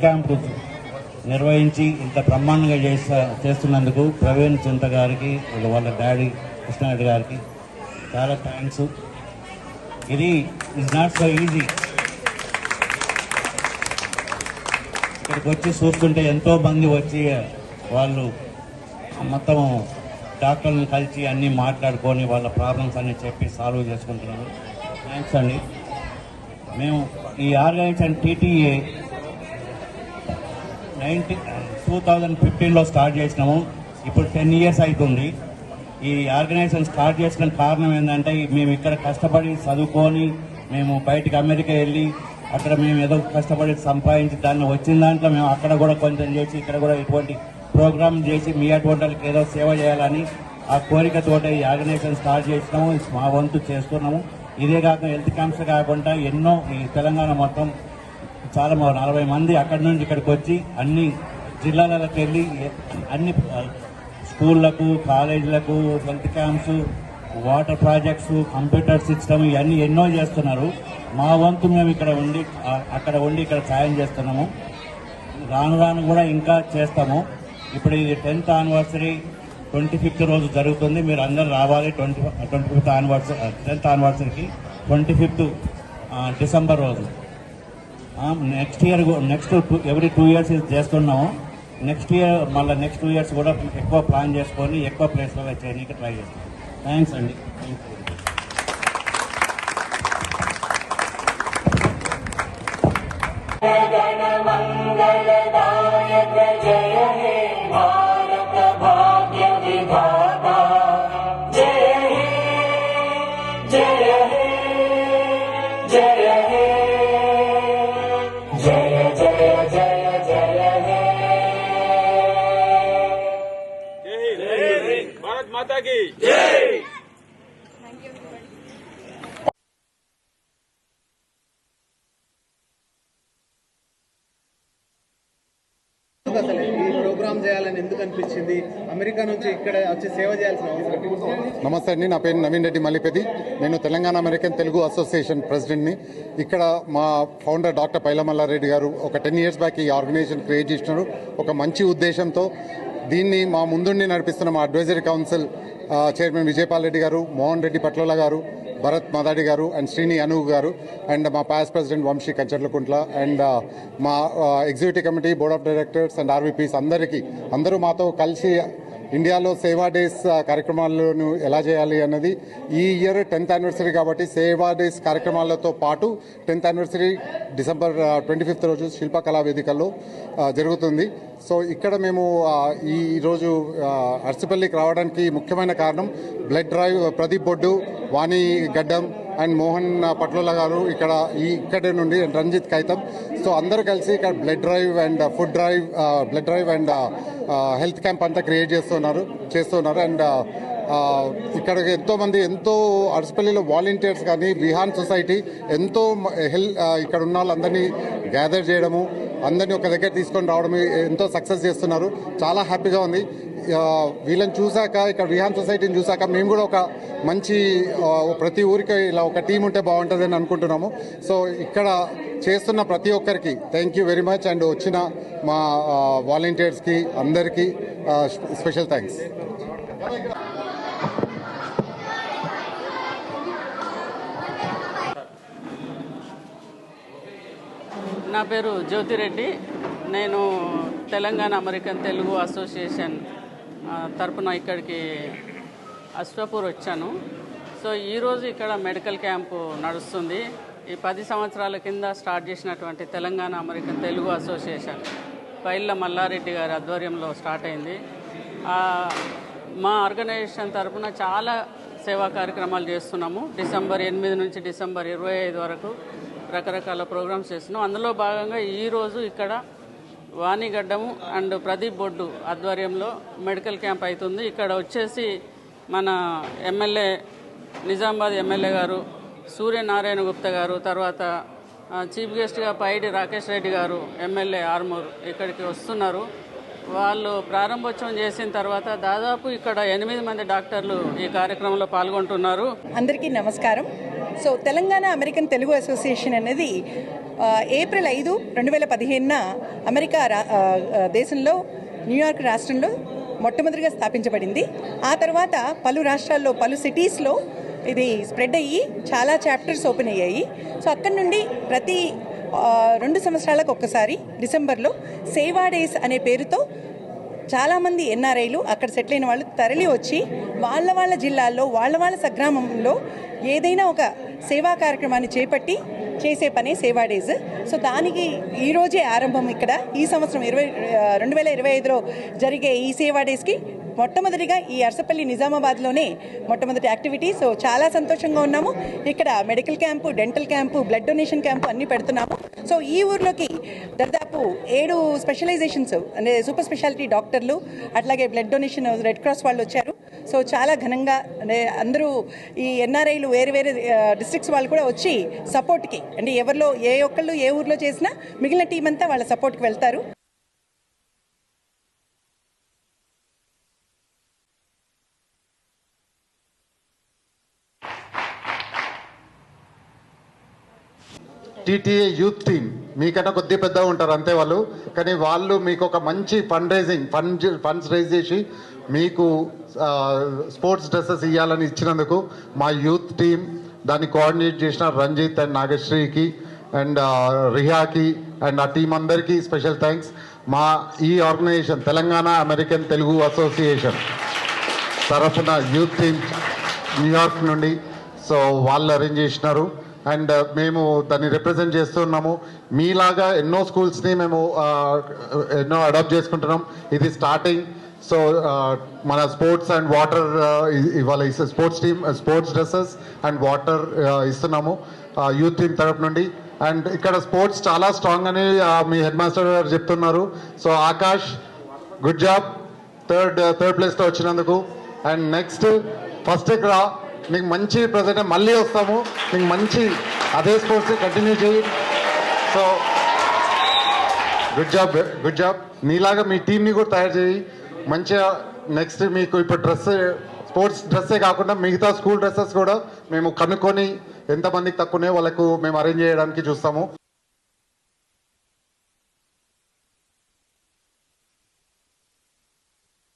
Camp నిర్వహించి ఇంత బ్రహ్మాండంగా చేస్తున్నందుకు ప్రవీణ్ చింత గారికి వాళ్ళ డాడీ కృష్ణారెడ్డి గారికి చాలా థ్యాంక్స్. ఇది ఇస్ నాట్ సో ఈజీ. ఇక్కడికి వచ్చి చూస్తుంటే ఎంతో మంది వచ్చి వాళ్ళు మొత్తం డాక్టర్లను కలిసి అన్నీ మాట్లాడుకొని వాళ్ళ ప్రాబ్లమ్స్ అన్నీ చెప్పి సాల్వ్ చేసుకుంటున్నారు. థ్యాంక్స్ అండి. మేము ఈ ఆర్గనైజేషన్ టీటీఏ 2015లో స్టార్ట్ చేసినాము. ఇప్పుడు 10 years అవుతుంది. ఈ ఆర్గనైజేషన్ స్టార్ట్ చేసిన కారణం ఏంటంటే మేము ఇక్కడ కష్టపడి చదువుకొని మేము బయటికి అమెరికా వెళ్ళి అక్కడ మేము ఏదో కష్టపడి సంపాదించి దాన్ని వచ్చిన దాంట్లో మేము అక్కడ కూడా కొంచెం చేసి ఇక్కడ కూడా ఇటువంటి ప్రోగ్రామ్ చేసి మీ అటువంటి వాళ్ళకి ఏదో సేవ చేయాలని ఆ కోరికతోటి ఈ ఆర్గనైజేషన్ స్టార్ట్ చేసినాము. మా వంతు చేస్తున్నాము. ఇదే కాక హెల్త్ క్యాంప్స్ కాకుండా ఎన్నో ఈ తెలంగాణ మొత్తం చాలా 40 మంది అక్కడి నుంచి ఇక్కడికి వచ్చి అన్ని జిల్లాలకు వెళ్ళి అన్ని స్కూళ్లకు కాలేజీలకు health camps water projects computer system ఇవన్నీ ఎన్నో చేస్తున్నారు. మా వంతు మేము ఇక్కడ ఉండి ఇక్కడ సాయం చేస్తున్నాము. రాను రాను కూడా ఇంకా చేస్తాము. ఇప్పుడు ఇది 10th anniversary 25th రోజు జరుగుతుంది. మీరు అందరూ రావాలి. 25th anniversary 10th anniversaryకి 25th December రోజు. నెక్స్ట్ ఇయర్ ఎవ్రీ 2 years చేస్తున్నాము. నెక్స్ట్ ఇయర్ మళ్ళీ నెక్స్ట్ 2 years కూడా ఎక్కువ ప్లాన్ చేసుకొని ఎక్కువ ప్లేస్లో చేయడానికి ట్రై చేస్తాం. థ్యాంక్స్ అండి. माता की जय। అసలు ఈ ప్రోగ్రామ్ చేయాలని ఎందుకు అనిపించింది? అమెరికా నుంచి ఇక్కడ వచ్చి సేవ చేయాల్సిన అవసరం. నమస్తే అండి, నా పేరు నవీన్ రెడ్డి మల్లిపతి. నేను తెలంగాణ అమెరికన్ తెలుగు అసోసియేషన్ ప్రెసిడెంట్ని. ఇక్కడ మా ఫౌండర్ డాక్టర్ పైలమల్లారెడ్డి గారు ఒక 10 years బ్యాక్ ఈ ఆర్గనైజేషన్ క్రియేట్ చేసినారు ఒక మంచి ఉద్దేశంతో. దీన్ని మా ముందుండి నడిపిస్తున్న మా advisory council chairman Vijaypal Reddy గారు, మోహన్ రెడ్డి పట్లోల గారు, భరత్ మాదాడి గారు అండ్ శ్రీని అను గారు అండ్ మా past president Vamshi Kancharlakuntla and మా executive committee, board of directors and RVPs అందరూ మాతో కలిసి ఇండియాలో సేవా డేస్ కార్యక్రమాలను ఎలా చేయాలి అన్నది ఈ ఇయర్ 10th anniversary కాబట్టి సేవా డేస్ కార్యక్రమాలతో పాటు 10th anniversary December 25th రోజు శిల్పకళా వేదికల్లో జరుగుతుంది. సో ఇక్కడ మేము ఈరోజు అర్సిపల్లికి రావడానికి ముఖ్యమైన కారణం బ్లడ్ డ్రైవ్. ప్రదీప్ బొడ్డు, వాణి గడ్డం అండ్ మోహన్ పట్లోల గారు ఇక్కడ నుండి రంజిత్ కైతం. సో అందరూ కలిసి ఇక్కడ blood drive and food drive, blood drive and health camp అంతా క్రియేట్ చేస్తున్నారు. అండ్ ఇక్కడ ఎంతో అరసపల్లిలో వాలంటీర్స్ కానీ విహాన్ సొసైటీ ఎంతో ఇక్కడ ఉన్న వాళ్ళందరినీ గ్యాదర్ చేయడము, అందరినీ ఒక దగ్గర తీసుకొని రావడం ఎంతో సక్సెస్ చేస్తున్నారు. చాలా హ్యాపీగా ఉంది. వీళ్ళని చూశాక, ఇక్కడ విహాన్ సొసైటీని చూశాక మేము కూడా ఒక మంచి ప్రతి ఊరికి ఇలా ఒక టీం ఉంటే బాగుంటుందని అనుకుంటున్నాము. సో ఇక్కడ చేస్తున్న ప్రతి ఒక్కరికి thank you very much. And వచ్చిన మా వాలంటీర్స్కి అందరికీ స్పెషల్ థ్యాంక్స్. నా పేరు జ్యోతిరెడ్డి. నేను తెలంగాణ అమెరికన్ తెలుగు అసోసియేషన్ తరపున ఇక్కడికి అశ్వాపూర్ వచ్చాను. సో ఈరోజు ఇక్కడ మెడికల్ క్యాంపు నడుస్తుంది. ఈ 10 సంవత్సరాల కింద స్టార్ట్ చేసినటువంటి తెలంగాణ అమెరికన్ తెలుగు అసోసియేషన్ పైళ్ళ మల్లారెడ్డి గారి ఆధ్వర్యంలో స్టార్ట్ అయింది. మా ఆర్గనైజేషన్ తరపున చాలా సేవా కార్యక్రమాలు చేస్తున్నాము. December 8 నుంచి December 25 వరకు రకరకాల ప్రోగ్రామ్స్ చేస్తున్నాం. అందులో భాగంగా ఈరోజు ఇక్కడ వాణిగడ్డము అండ్ ప్రదీప్ బొడ్డు ఆధ్వర్యంలో మెడికల్ క్యాంప్ అవుతుంది. ఇక్కడ వచ్చేసి మన ఎమ్మెల్యే నిజామాబాద్ ఎమ్మెల్యే గారు సూర్యనారాయణ గుప్తా గారు, తర్వాత చీఫ్ గెస్ట్గా పైడి రాకేష్ రెడ్డి గారు ఎమ్మెల్యే ఆర్మూర్ ఇక్కడికి వస్తున్నారు. వాళ్ళు ప్రారంభోత్సవం చేసిన తర్వాత దాదాపు ఇక్కడ 8 మంది డాక్టర్లు ఈ కార్యక్రమంలో పాల్గొంటున్నారు. అందరికీ నమస్కారం. So Telangana American Telugu association అనేది ఏప్రిల్ 5, 2015న అమెరికా దేశంలో న్యూయార్క్ రాష్ట్రంలో మొట్టమొదటిగా స్థాపించబడింది. ఆ తర్వాత పలు రాష్ట్రాల్లో పలు సిటీస్లో ఇది స్ప్రెడ్ అయ్యి చాలా చాప్టర్స్ ఓపెన్ అయ్యాయి. సో అక్కడి నుండి ప్రతి 2 సంవత్సరాలకు ఒక్కసారి డిసెంబర్లో సేవా డేస్ అనే పేరుతో చాలామంది ఎన్ఆర్ఐలు అక్కడ సెటిల్ అయిన వాళ్ళు తరలి వచ్చి వాళ్ళ జిల్లాల్లో వాళ్ళ స్వగ్రామంలో ఏదైనా ఒక సేవా కార్యక్రమాన్ని చేపట్టి చేసే పనే సేవా డేస్. సో దానికి ఈరోజే ఆరంభం. ఇక్కడ ఈ సంవత్సరం 2025లో జరిగే ఈ సేవా డేస్కి మొట్టమొదటిగా ఈ అర్సపల్లి నిజామాబాద్లోనే మొట్టమొదటి యాక్టివిటీ. సో చాలా సంతోషంగా ఉన్నాము. ఇక్కడ medical camp, dental camp, blood donation camp అన్నీ పెడుతున్నాము. సో ఈ ఊర్లోకి దాదాపు 7 స్పెషలైజేషన్స్ అంటే సూపర్ స్పెషాలిటీ డాక్టర్లు, అట్లాగే బ్లడ్ డొనేషన్ రెడ్ క్రాస్ వాళ్ళు వచ్చారు. సో చాలా ఘనంగా అంటే అందరూ ఈ ఎన్ఆర్ఐలు వేరే డిస్ట్రిక్ట్స్ వాళ్ళు కూడా వచ్చి సపోర్ట్కి, అంటే ఎవరిలో ఏ ఒక్కళ్ళు ఏ ఊర్లో చేసినా మిగిలిన టీం అంతా వాళ్ళ సపోర్ట్కి వెళ్తారు. టీటీఏ యూత్ టీమ్ మీకన్నా కొద్దిగా పెద్దగా ఉంటారు అంతే వాళ్ళు, కానీ వాళ్ళు మీకు ఒక మంచి ఫండ్స్ రైజ్ చేసి మీకు స్పోర్ట్స్ డ్రెస్సెస్ ఇవ్వాలని ఇచ్చినందుకు మా యూత్ టీం దాన్ని కోఆర్డినేట్ చేసిన రంజిత్ అండ్ నాగశ్రీకి అండ్ రిహాకి అండ్ ఆ టీం అందరికీ స్పెషల్ థ్యాంక్స్. మా ఈ organization Telangana American Telugu association తరఫున యూత్ టీం న్యూయార్క్ నుండి సో వాళ్ళు అరేంజ్ చేసినారు అండ్ మేము దాన్ని రిప్రజెంట్ చేస్తున్నాము. మీలాగా ఎన్నో స్కూల్స్ని మేము ఎన్నో అడాప్ట్ చేసుకుంటున్నాం. ఇది స్టార్టింగ్. సో మన స్పోర్ట్స్ అండ్ వాటర్ ఇవాళ sports team sports dresses and water ఇస్తున్నాము యూత్ టీమ్ తరఫు నుండి. అండ్ ఇక్కడ స్పోర్ట్స్ చాలా స్ట్రాంగ్ అని మీ హెడ్ మాస్టర్ గారు చెప్తున్నారు. So Akash good job, third ప్లేస్లో వచ్చినందుకు. అండ్ నెక్స్ట్ ఫస్ట్ ఇక్కడ నీకు మంచి ప్రజెంట్ మళ్ళీ వస్తాము, నీకు మంచి అదే స్పోర్ట్స్ కంటిన్యూ చేయి. So good job. నీలాగా మీ టీంని కూడా తయారు చేయి మంచిగా. నెక్స్ట్ మీకు ఇప్పుడు స్పోర్ట్స్ డ్రెస్సే కాకుండా మిగతా స్కూల్ డ్రెస్సెస్ కూడా మేము కనుక్కొని ఎంతమందికి తక్కువనే వాళ్ళకు మేము అరేంజ్ చేయడానికి చూస్తాము.